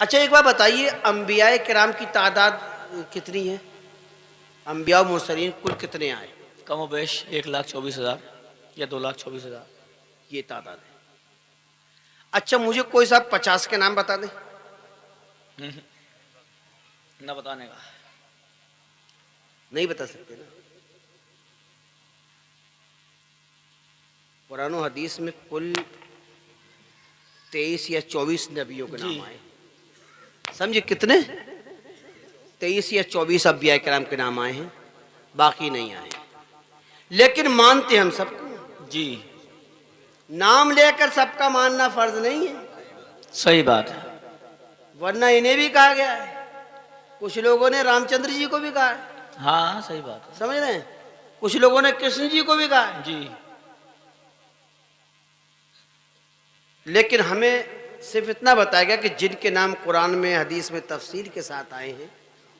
अच्छा एक बात बताइए, अंबिया किराम की तादाद कितनी है? अंबिया मुरसलीन कुल कितने आए? कम बेश 1,24,000 या 2,24,000। ये तादाद है। अच्छा मुझे कोई साहब 50 के नाम बता दें। न बताने का। नहीं बता सकते ना। कुरान और हदीस में कुल 23 या 24 नबियों के नाम आए। समझे कितने? 23 या 24 अंबिया किराम के नाम आए हैं, बाकी नहीं आए। लेकिन मानते हम सबको जी। नाम लेकर सबका मानना फर्ज नहीं है। सही बात है। वरना इन्हें भी कहा गया है, कुछ लोगों ने रामचंद्र जी को भी कहा है। हाँ सही बात है। समझ रहे हैं? कुछ लोगों ने कृष्ण जी को भी कहा है। जी। लेकिन हमें सिर्फ इतना बताया गया कि जिनके नाम कुरान में हदीस में तफसील के साथ आए हैं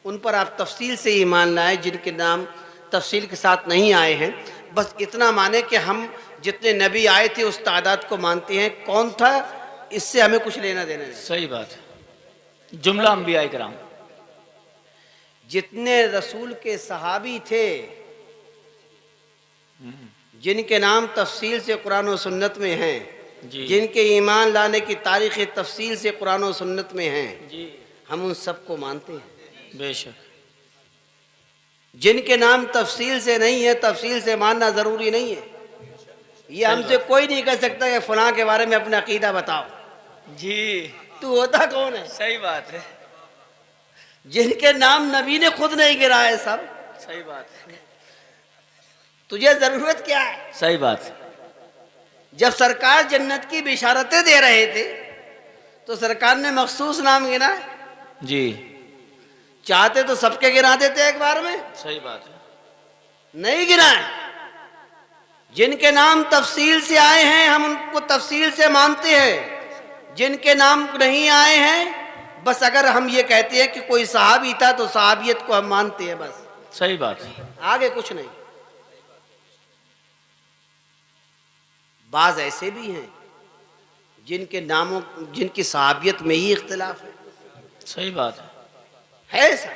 उन पर आप तफसील से ईमान लाएं। जिनके नाम तफसील के साथ नहीं आए हैं बस इतना माने कि हम जितने नबी आए थे उस तादाद को मानते हैं। कौन था इससे हमें कुछ लेना देना नहीं। सही बात है। जुमला अंबिया इकराम। जितने रसूल के सहाबी थे जिनके नाम तफसील से कुरान और सुन्नत में हैं, जिनके ईमान लाने की तारीख तफसील से कुरान और सुन्नत में हैं, जी हम उन सबको मानते हैं। बेशक। जिनके नाम तफसील से नहीं है, तफसील से मानना ज़रूरी नहीं है। ये हमसे कोई नहीं कह सकता कि फलां के बारे में अपना अकीदा बताओ। जी तू होता कौन है? सही बात है। जिनके नाम नबी ने खुद नहीं गिरा है सब। सही बात है। तुझे ज़रूरत क्या है? सही बात है। जब सरकार जन्नत की बिशारतें दे रहे थे तो सरकार ने मखसूस नाम गिना। जी चाहते तो सबके गिरा देते एक बार में। सही बात है। नहीं गिराए। जिनके नाम तफसील से आए हैं हम उनको तफसील से मानते हैं। जिनके नाम नहीं आए हैं बस अगर हम ये कहते हैं कि कोई सहाबी था तो सहाबियत को हम मानते हैं बस। सही बात है। आगे कुछ नहीं। बाज ऐसे भी हैं जिनके नामों जिनकी सहाबियत में ही इख्तिलाफ है। सही बात है ऐसा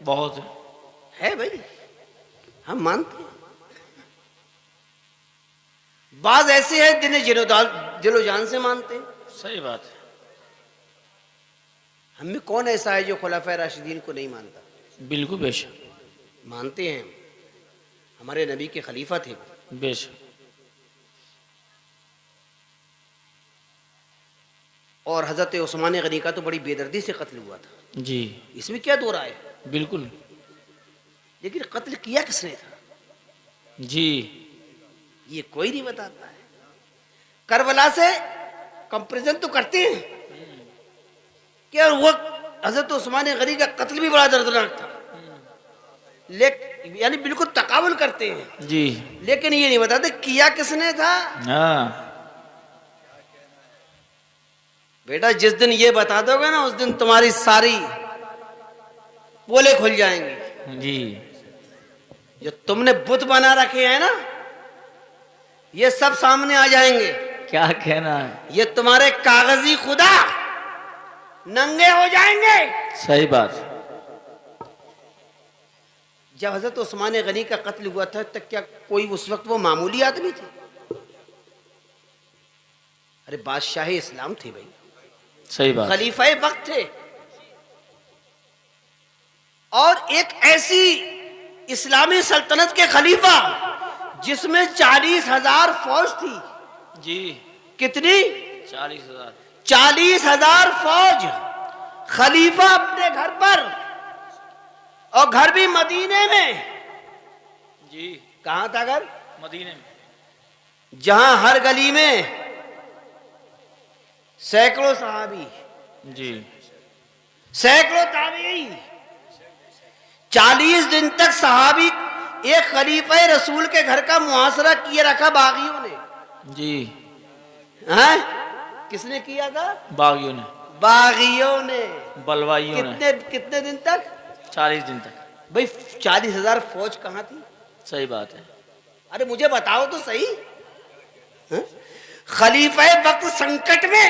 बहुत है भाई, हम मानते हैं। बाज ऐसे हैं जिन्हें दिलो जान से मानते हैं। सही बात है। हम में कौन ऐसा है जो खुलाफाए राशिदीन को नहीं मानता? बिल्कुल बेशक मानते हैं। हमारे नबी के खलीफा थे। बेशक। और हजरत उस्मान गनी का तो बड़ी बेदर्दी से कत्ल हुआ था। जी इसमें क्या दो राय है? बिल्कुल। लेकिन कत्ल किया किसने था? जी ये कोई नहीं बताता है। करबला से कंपैरिजन तो करते हैं कि वो हजरत उस्मान गनी का कत्ल भी बड़ा दर्दनाक था, यानी बिल्कुल तकाबुल करते हैं जी। लेकिन ये नहीं बताते किया किसने था। हाँ बेटा जिस दिन ये बता दोगे ना उस दिन तुम्हारी सारी पोले खुल जाएंगी। जी। जो तुमने बुत बना रखे हैं ना ये सब सामने आ जाएंगे। क्या कहना है? ये तुम्हारे कागजी खुदा नंगे हो जाएंगे। सही बात। जब हजरत उस्मान गनी का कत्ल हुआ था तब क्या कोई उस वक्त वो मामूली आदमी थे? अरे बादशाह इस्लाम थे भाई। सही बात। खलीफा वक्त थे और एक ऐसी इस्लामी सल्तनत के खलीफा जिसमें 40,000 फौज थी। जी कितनी? 40,000। 40,000 फौज। खलीफा अपने घर पर और घर भी मदीने में। जी कहां था घर? मदीने में। जहां हर गली में सैकड़ों सहाबी, जी सैकड़ों ताबीई। 40 दिन तक सहाबी एक खलीफा रसूल के घर का मुहासरा किए रखा बागियों ने। जी हैं? किसने किया था? बागियों ने। बागियों ने। बलवाइयों ने। कितने दिन तक? 40 दिन तक। भाई 40,000 फौज कहां थी? सही बात है। अरे मुझे बताओ तो सही। खलीफा वक्त संकट में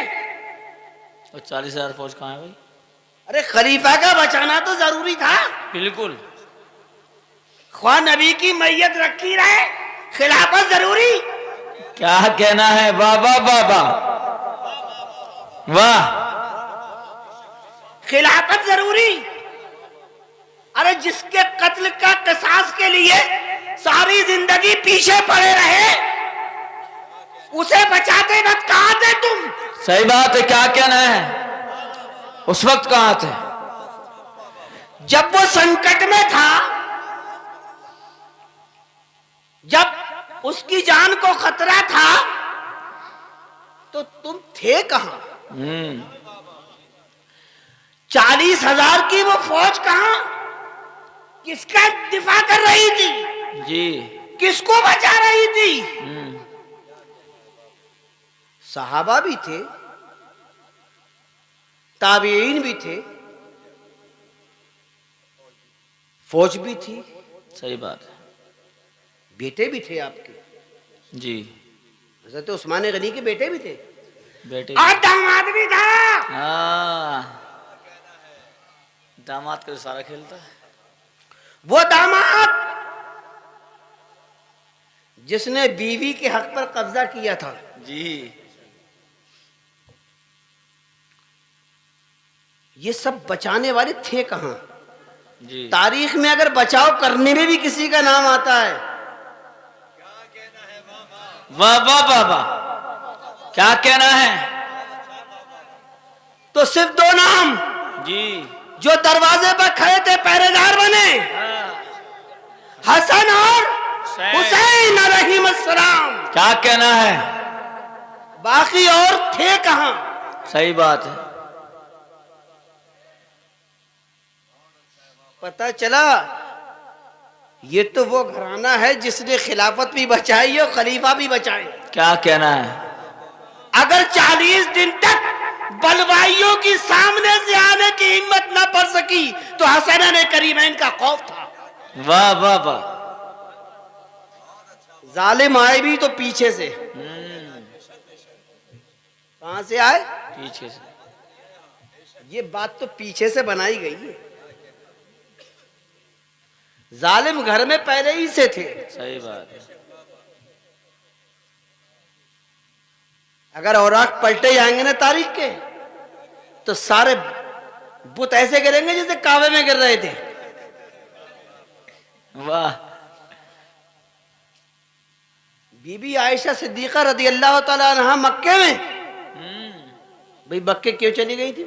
और 40,000 फौज कहाँ है भाई? अरे खलीफा का बचाना तो जरूरी था। बिल्कुल। ख्वाह नबी की मैयत रखी रहे, खिलाफत जरूरी। क्या कहना है, बाबा बाबा, वाह। खिलाफत जरूरी। अरे जिसके कत्ल का किसास के लिए सारी जिंदगी पीछे पड़े रहे, उसे बचाते वक्त कहां थे तुम? सही बात है, क्या कहना है, उस वक्त कहां थे? जब वो संकट में था, जब उसकी जान को खतरा था, तो तुम थे कहां? 40,000 की वो फौज कहां? किसका दिफा कर रही थी? जी। किसको बचा रही थी? सहाबा भी थे, ताबीईन भी थे, फौज भी थी, सही बात है। बेटे भी थे आपके। जी। हज़रत उस्मान गनी के बेटे भी थे, बेटे। और दामाद भी था। हाँ, दामाद का सारा खेलता है। वो दामाद जिसने बीवी के हक पर कब्जा किया था। जी। ये सब बचाने वाले थे कहां? जी। तारीख में अगर बचाव करने में भी किसी का नाम आता है, वाह वाह वाह वाह, क्या कहना है, तो सिर्फ 2 नाम जी। जो दरवाजे पर खड़े थे, पहरेदार बने, हसन और हुसैन अलैहिस्सलाम। क्या कहना है, बाकी और थे कहां? सही बात है। पता चला ये तो वो घराना है जिसने खिलाफत भी बचाई और खलीफा भी बचाए। क्या कहना है। अगर 40 दिन तक बलवाइयों की सामने से आने की हिम्मत न पड़ सकी तो हसनैन करीमैन का खौफ था। वाह वाह वाह। जालिम आए भी तो पीछे से। कहां से आए? पीछे से। ये बात तो पीछे से बनाई गई है। जालिम घर में पहले ही से थे। सही बात है। अगर औराक पलटे जाएंगे ना तारीख के, तो सारे बुत ऐसे गिरेंगे जैसे काबे में गिर रहे थे। वाह। बीबी आयशा सिद्दीका रदी अल्लाह तआला अन्हा मक्के में, भाई मक्के क्यों चली गई थी?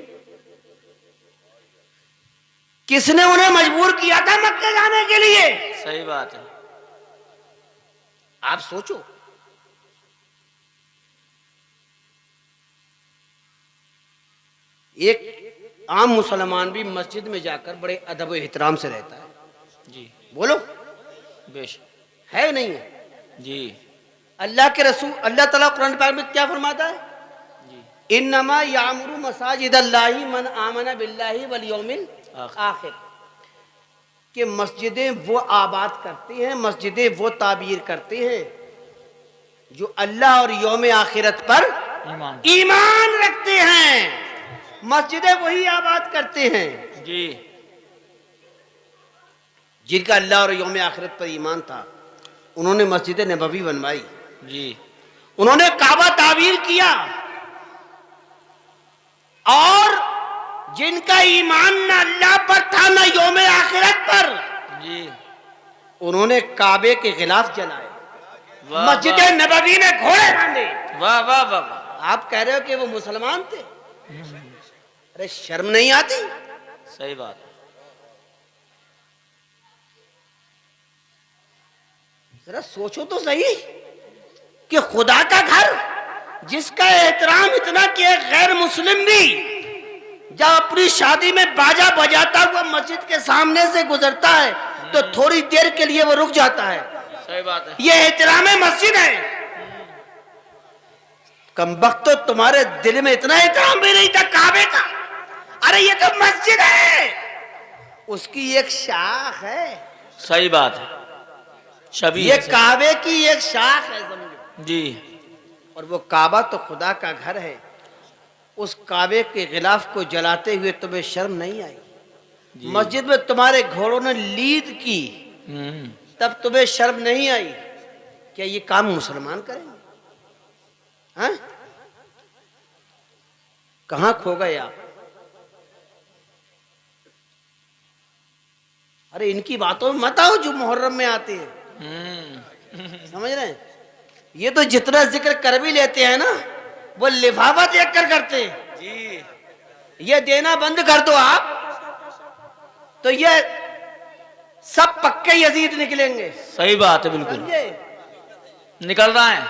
किसने उन्हें मजबूर किया था मक्के जाने के लिए? सही बात है। आप सोचो, एक आम मुसलमान भी मस्जिद में जाकर बड़े अदब और एहतराम से रहता है। जी। बोलो, बेशक है नहीं है? जी। अल्लाह के रसूल अल्लाह ताला कुरान पाक में क्या फरमाता है? जी। इन्नमा यामुरु मसाजिदल्लाहि मन आमना बिल्लाहि वल यौमिल आखिर, कि मस्जिदें वो आबाद करते हैं, मस्जिदें वो ताबीर करते हैं जो अल्लाह और यौम आखिरत पर ईमान रखते हैं। मस्जिदें वही आबाद करते हैं जी। जिनका अल्लाह और यौम आखिरत पर ईमान था। उन्होंने मस्जिद नबवी बनवाई, जी। उन्होंने काबा ताबीर किया, और जिनका ईमान न अल्लाह पर था न यौम आखिरत पर, जी। उन्होंने काबे के खिलाफ जलाए, वाह, मस्जिद नबवी में घोड़े बांधे। वाह वाह वाह वाह। आप कह रहे हो कि वो मुसलमान थे? अरे शर्म नहीं आती? सही बात है। जरा सोचो तो सही कि खुदा का घर जिसका एहतराम इतना कि एक गैर मुस्लिम भी जब अपनी शादी में बाजा बजाता हुआ मस्जिद के सामने से गुजरता है तो थोड़ी देर के लिए वो रुक जाता है। सही बात है। ये एहतराम मस्जिद है। कमबख्त, तो तुम्हारे दिल में इतना एहतराम भी नहीं था काबे का। अरे ये तो मस्जिद है, उसकी एक शाख है। सही बात है। शबी ये है, काबे की एक शाख है, समझो। जी। और वो काबा तो खुदा का घर है। उस काबे के गिलाफ को जलाते हुए तुम्हें शर्म नहीं आई? जी। मस्जिद में तुम्हारे घोड़ों ने लीद की, तब तुम्हें शर्म नहीं आई? क्या ये काम मुसलमान करेंगे? हाँ? कहां खो गए आप? अरे इनकी बातों में मत आओ जो मुहर्रम में आते हैं। समझ रहे हैं? ये तो जितना जिक्र कर भी लेते हैं ना, वो लिफाफा देख कर करते हैं। जी। ये देना बंद कर दो आप, तो ये सब पक्के यजीद निकलेंगे। सही बात है, बिल्कुल समझे? निकल रहा है।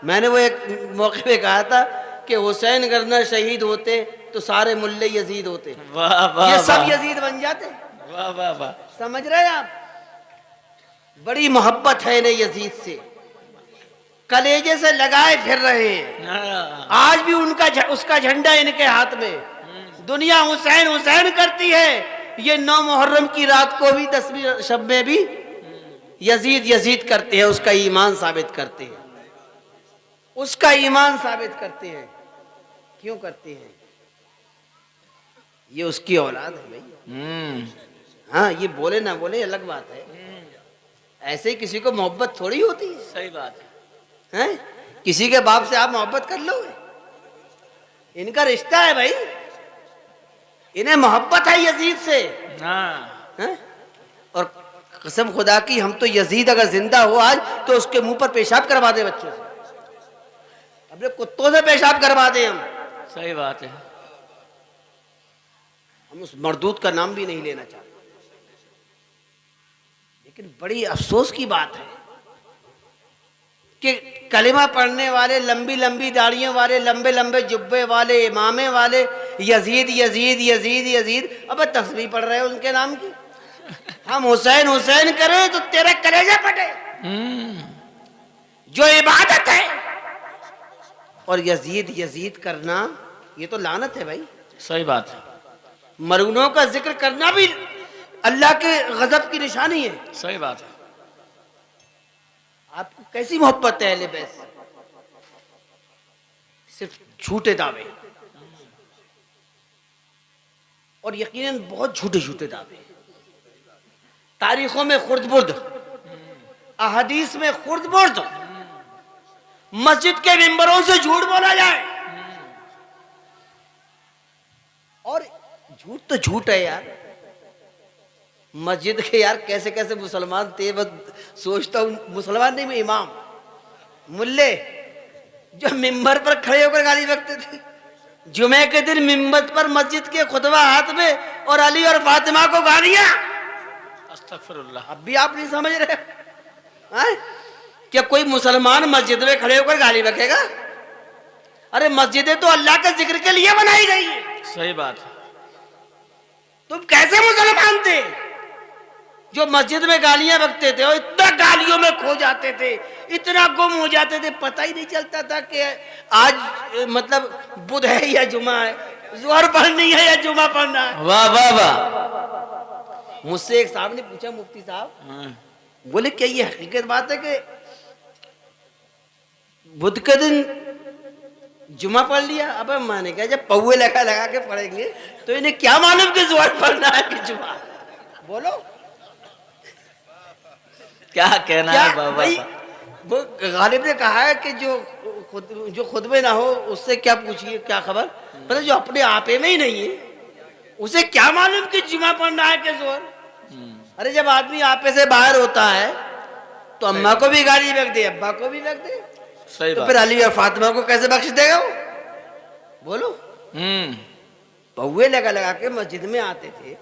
मैंने वो एक मौके पे कहा था कि हुसैन अगर न शहीद होते तो सारे मुल्ले यजीद होते। वाह वाह, ये सब वाह। यजीद बन जाते। वाह वाह वाह। समझ रहे हैं आप? बड़ी मोहब्बत है इन्हें यजीद से, कलेजे से लगाए फिर रहे हैं। हाँ। आज भी उसका झंडा इनके हाथ में। दुनिया हुसैन हुसैन करती है, ये 9 मुहर्रम की रात को भी 10वीं शब में भी यजीद यजीद करते हैं, उसका ईमान साबित करते हैं, उसका ईमान साबित करते हैं। क्यों करते हैं? ये उसकी औलाद है भाई। हाँ, ये बोले ना बोले अलग बात है, ऐसे ही किसी को मोहब्बत थोड़ी होती है। सही बात है। हैं? किसी के बाप से आप मोहब्बत कर लोगे? इनका रिश्ता है भाई, इन्हें मोहब्बत है यजीद से। हाँ। हैं? और कसम खुदा की, हम तो यजीद अगर जिंदा हो आज तो उसके मुंह पर पेशाब करवा दे बच्चों से, अपने कुत्तों से पेशाब करवा दे हम। सही बात है। हम उस मरदूद का नाम भी नहीं लेना चाहते। लेकिन बड़ी अफसोस की बात है कि कलिमा पढ़ने वाले, लंबी लंबी दाढ़ियों वाले, लंबे लंबे जुब्बे वाले, इमामे वाले यजीद यजीद यजीद यजीद, अब तस्बीह पढ़ रहे हो उनके नाम की। हम हुसैन हुसैन करें तो तेरे कलेजा फटे, जो इबादत है। और यजीद यजीद करना ये तो लानत है भाई। सही बात है। मरगुनों का जिक्र करना भी अल्लाह के गजब की निशानी है। सही बात है। आपको कैसी मोहब्बत है अहले बैत से? सिर्फ झूठे दावे, और यकीनन बहुत झूठे झूठे दावे। तारीखों में खुर्द-बुर्द, अहदीस में खुर्द-बुर्द, मस्जिद के मिंबरों से झूठ बोला जाए। और झूठ तो झूठ है यार। मस्जिद के यार कैसे कैसे मुसलमान थे, बस सोचता हूँ, मुसलमान नहीं, मैं इमाम, मुल्ले, जो मिंबर पर खड़े होकर गाली बकते थे। जुमे के दिन मिंबर पर मस्जिद के खुतबा हाथ में और अली और फातिमा को गालियां। अस्तगफिरुल्लाह। अब भी आप नहीं समझ रहे? क्या कोई मुसलमान मस्जिद में खड़े होकर गाली बकेगा? अरे मस्जिदें तो अल्लाह के जिक्र के लिए बनाई गई है। सही बात है। तुम कैसे मुसलमान थे जो मस्जिद में गालियां बकते थे और इतना गालियों में खो जाते थे, इतना गुम हो जाते थे, पता ही नहीं चलता था कि आज मतलब बुध है या जुमा है, जोहर पढ़नी है या जुमा पढ़ना है। वाह वाह वाह। मुझसे एक साहब ने पूछा, मुफ्ती साहब, बोले क्या ये हकीकत बात है कि बुध के दिन जुमा पढ़ लिया? अब मैंने कहा जब पौवे लगा लगा के पढ़ेंगे तो इन्हें क्या मालूम कि जोहर पढ़ना है कि जुमा? बोलो क्या कहना क्या है बाबा? भाई, वो गालिब ने कहा है कि जो खुद में ना हो उससे क्या पूछिए, क्या खबर, मतलब जो अपने आपे में ही नहीं है उसे क्या मालूम कि जुमा पढ़ना है कि जोहर। अरे जब आदमी आपे से बाहर होता है तो अम्मा को भी गाली बक दे, अब्बा को भी बक दे, सही तो बात। फिर अली और फातिमा को कैसे बख्श देगा वो? बोलो। पौवे लगा लगा के मस्जिद में आते थे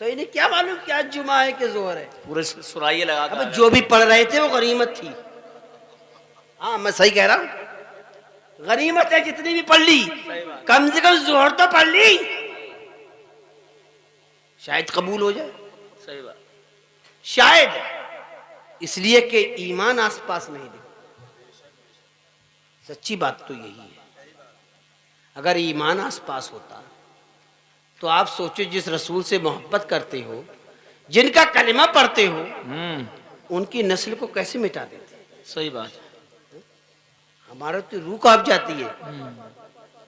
तो इन्हें क्या मालूम कि आज जुमा है कि जोहर है? पूरे सुराइये लगा अब कर जो भी पढ़ रहे थे वो गनीमत थी। हाँ मैं सही कह रहा हूं, गनीमत है जितनी भी पढ़ ली, कम से कम जोहर तो पढ़ ली, शायद कबूल हो जाए। सही बात। शायद इसलिए कि ईमान आसपास नहीं दिखता। सच्ची बात तो यही है। अगर ईमान आसपास होता तो आप सोचो, जिस रसूल से मोहब्बत करते हो, जिनका कलिमा पढ़ते हो, उनकी नस्ल को कैसे मिटा देते? सही बात है। हमारा तो रूह कांप जाती है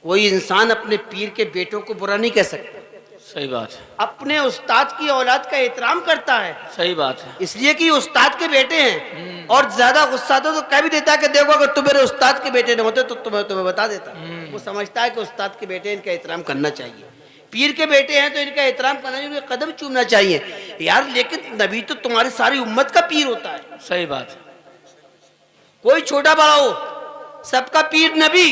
कोई इंसान अपने पीर के बेटों को बुरा नहीं कह सकता, सही बात है, अपने उस्ताद की औलाद का एहतराम करता है, सही बात है। इसलिए कि उस्ताद के बेटे हैं। और ज्यादा गुस्सा तो कह भी देता है कि देखो अगर तुम मेरे उस्ताद के बेटे नहीं होते तो तुम्हें बता देता। वो समझता है कि उस्ताद के बेटे, इनका एहतराम करना चाहिए, पीर के बेटे हैं तो इनका एहतराम करना चाहिए, इनके कदम चूमना चाहिए यार। लेकिन नबी तो तुम्हारी सारी उम्मत का पीर होता है, सही बात है। कोई छोटा बड़ा हो, सबका पीर नबी,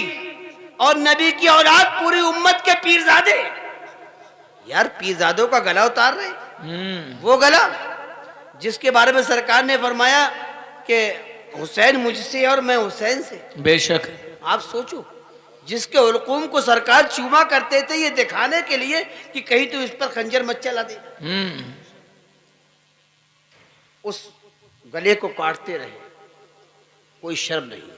और नबी की औलाद पूरी उम्मत के पीरजादे। यार पीरजादों का गला उतार रहे, वो गला जिसके बारे में सरकार ने फरमाया कि हुसैन मुझसे और मैं हुसैन से। बेशक। आप सोचो, जिसके हुलकूम को सरकार चूमा करते थे ये दिखाने के लिए कि कहीं तो इस पर खंजर मत चला दे, उस गले को काटते रहे, कोई शर्म नहीं है।